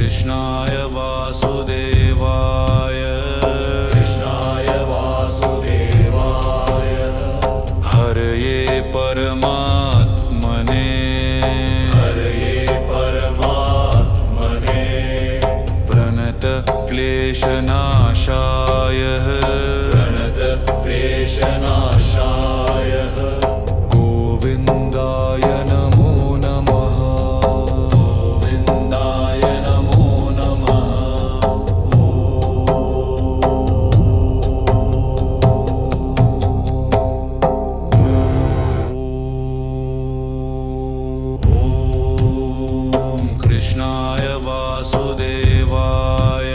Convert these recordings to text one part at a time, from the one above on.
कृष्णाय वासुदेवाय हरये परमात्मने प्रणत क्लेशनाशाय गोविन्दाय नमो नमः। कृष्णाय वासुदेवाय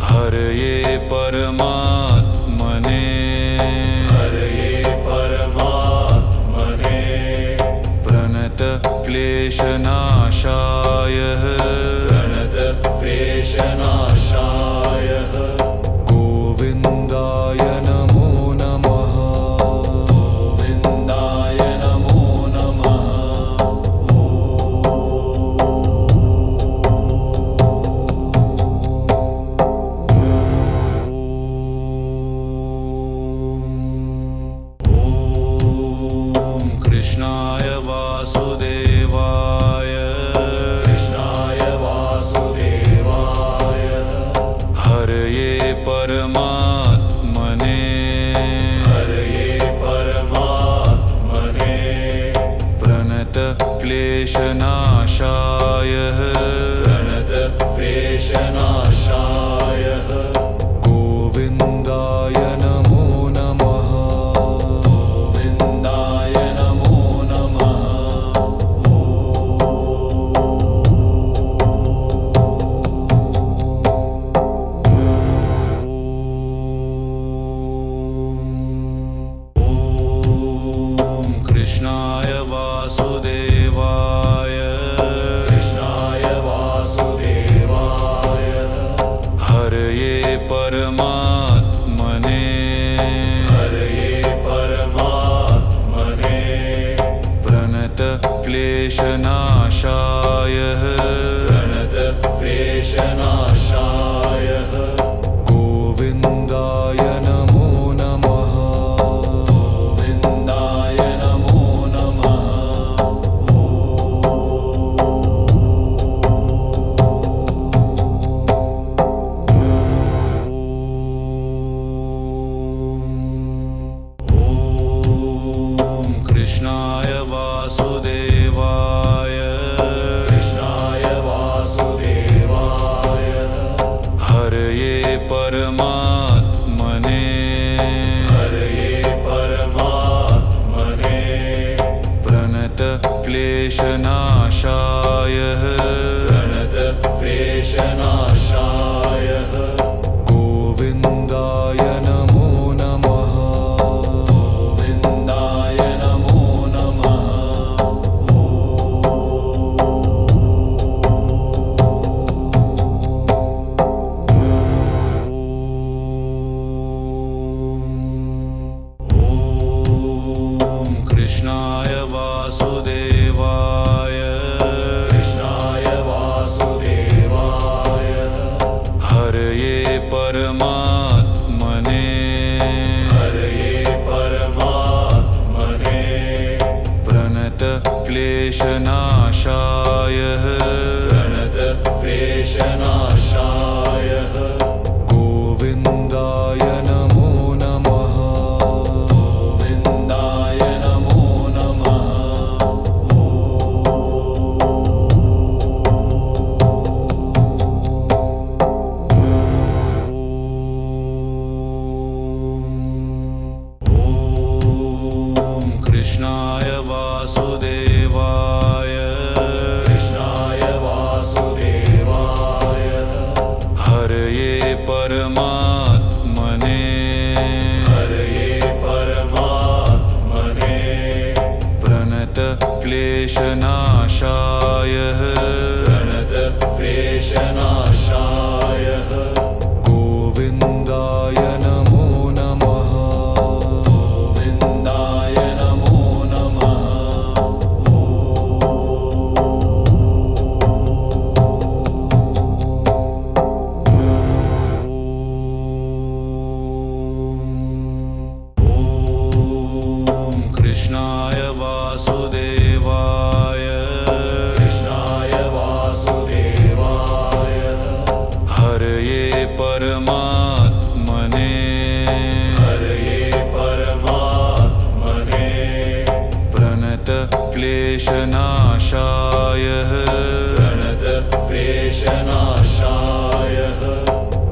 हरये परमात्मने प्रणत क्लेशनाशाय गोविन्दाय नमो नमः। कृष्णाय वासुदेवाय हरये परमात्मने प्रणत क्लेशनाशाय गोविन्दाय नमो नमः। कृष्णाय वासुदेवाय हरये परमात्मने प्रणत क्लेशनाशाय गोविन्दाय नमो नमः। कृष्णाय वासुदेवाय हरये परमात्मने प्रणत क्लेशनाशाय गोविन्दाय नमो नमः। कृष्णाय वासुदेवाय हरये परमात्मने प्रणत क्लेशनाशाय गोविन्दाय नमो नमः। कृष्णाय वासुदेवाय हरये परमात्मने प्रणत क्लेशनाशाय गोविन्दाय नमो नमः। कृष्णाय वासुदेवाय हरये परमात्मने प्रणत क्लेशनाशाय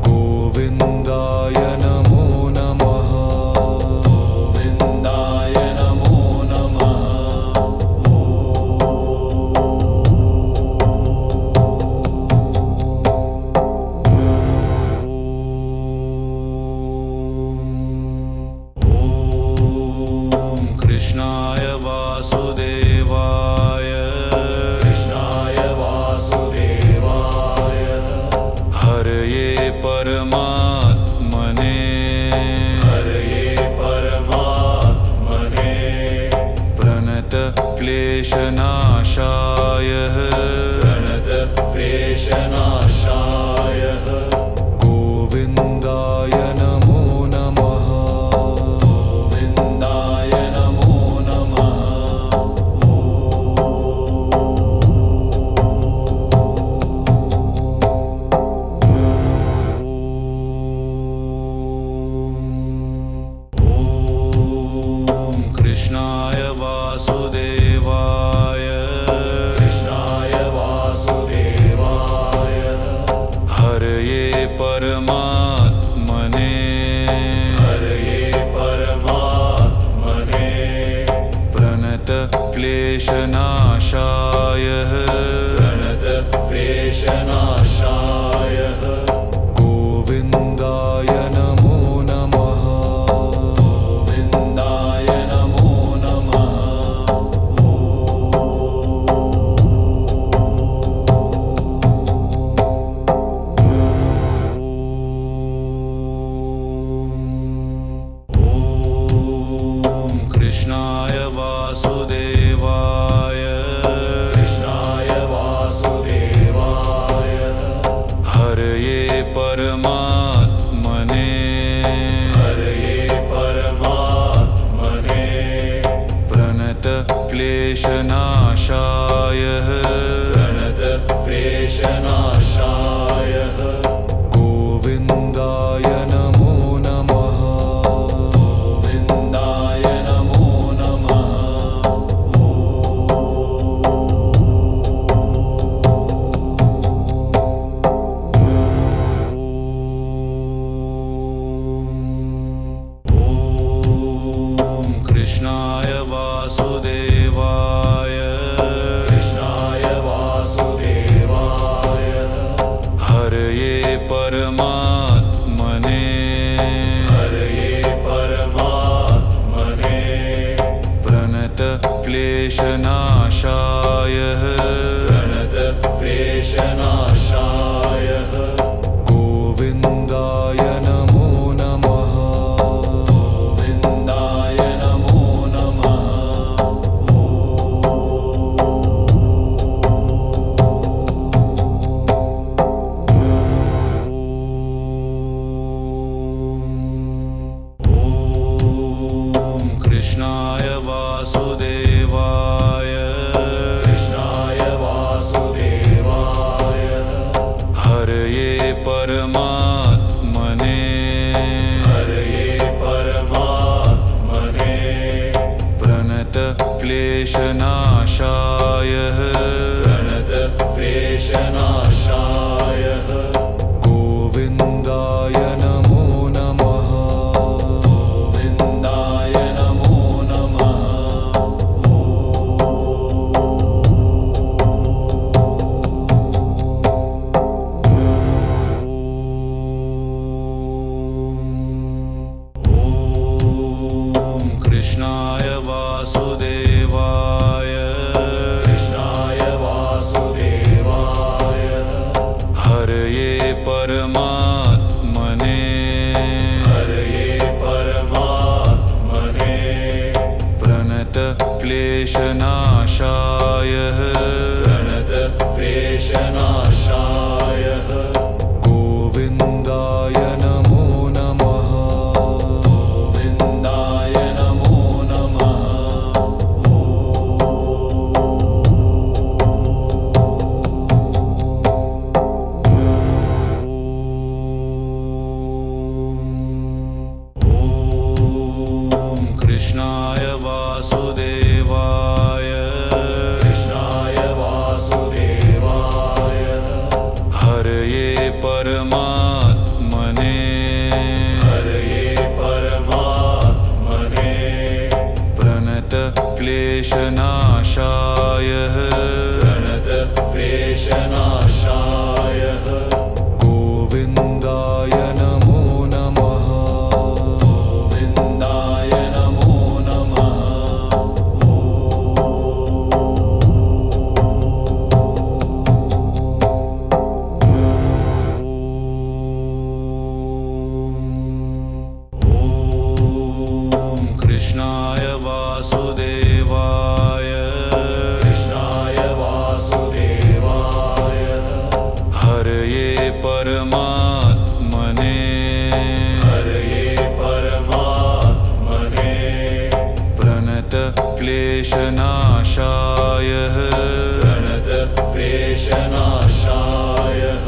गोविन्दाय नमो नमः कृष्णाय वासुदेवाय हरये परमात्मने प्रणत क्लेशनाशाय गोविन्दाय नमो नमः कृष्णाय वासुदेवाय हरये परमात्मने प्रणत क्लेशनाशाय गोविन्दाय नमो नमः कृष्णाय वासुदेवाय हरये परमात्मने प्रणत क्लेशनाशाय गोविन्दाय नमो नमः कृष्णाय वासुदेवाय हरये परमात्मने प्रणत क्लेशनाशाय गोविन्दाय नमो नमः कृष्णाय वासुदेवाय हरये परमात्मने प्रणत क्लेशनाशाय गोविन्दाय नमो नमः कृष्णाय वासुदेवाय हरये परमात्मने प्रणत क्लेशनाशाय गोविन्दाय नमो नमः प्रणतक्लेशनाशायः प्रणतक्लेशनाशायः गोविन्दाय नमो नमः गोविन्दाय नमो नमः ॐ कृष्णाय वासुदेवाय कृष्णाय वासुदेवाय हरये परमात्मने हरये परमात्मने प्रणतक्लेशनाशायः प्रणतक्लेशनाशायः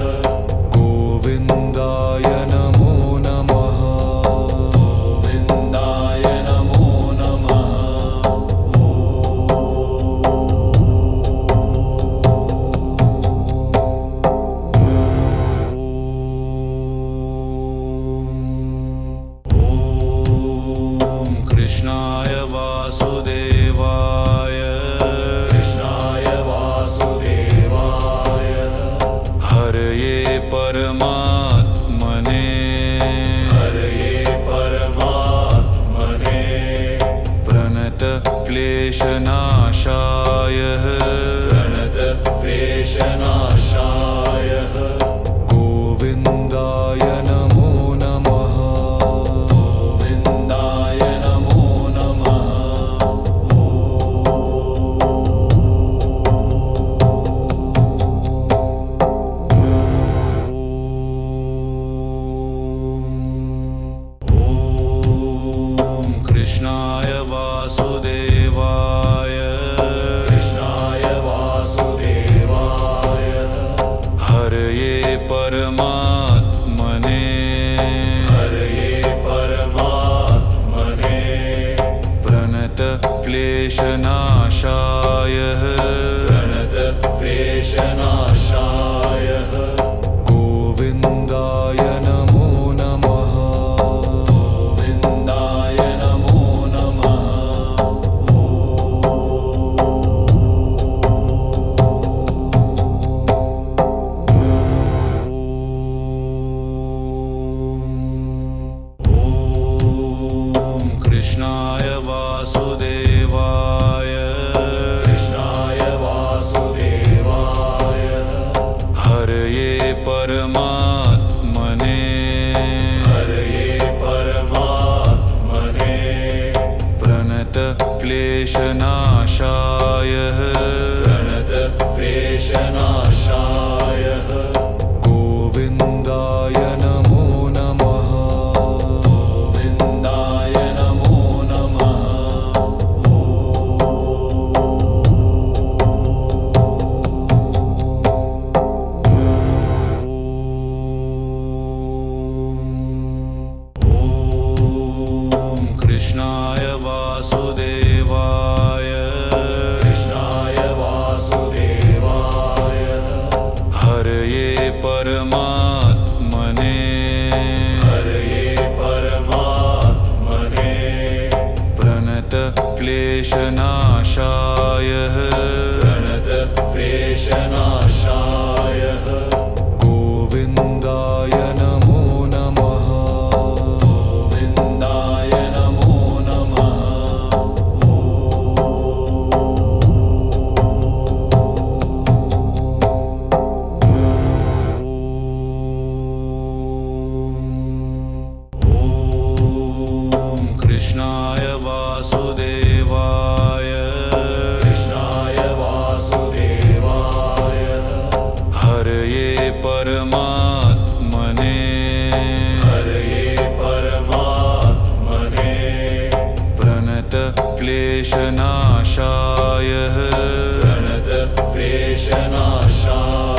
गोविन्दाय नमो नमः गोविन्दाय नमो नमः ॐ कृष्णाय वासुदेवाय कृष्णाय वासुदेवाय हरये परमात्मने हरये परमात्मने प्रणतक्लेशनाशायः प्रणतक्लेशनाशायः गोविन्दाय नमो नमः गोविन्दाय नमो नमः ॐ कृष्णाय वासुदेवाय कृष्णाय वासुदेवाय हरये परमात्मने हरये परमात्मने प्रणतक्लेशनाशायः प्रणतक्लेशनाशायः गोविन्दाय नमो नमः गोविन्दाय नमो नमः ॐ कृष्णाय वासुदेवाय कृष्णाय वासुदेवाय हरये परमात्मने हरये परमात्मने प्रणतक्लेशनाशायः प्रणतक्लेशनाशायः गोविन्दाय नमो नमः गोविन्दाय नमो नमः ॐ कृष्णाय वासुदेवाय कृष्णाय वासुदेवाय हरये परमात्मने हरये परमात्मने प्रणतक्लेशनाशायः प्रणतक्लेशनाशायः प्रणतक्लेशनाशायः गोविन्दाय नमो नमः गोविन्दाय नमो नमः गोविन्दाय नमो नमः ॐ कृष्णाय वासुदेवाय हरये परमात्मने प्रणतक्लेशनाशायः प्रणतक्लेशनाशायः गोविन्दाय नमो नमः गोविन्दाय नमो नमः ॐ कृष्णाय वासुदेवाय कृष्णाय वासुदेवाय हरये परमात्मने हरये परमात्मने प्रणतक्लेशनाशायः प्रणतक्लेशनाशायः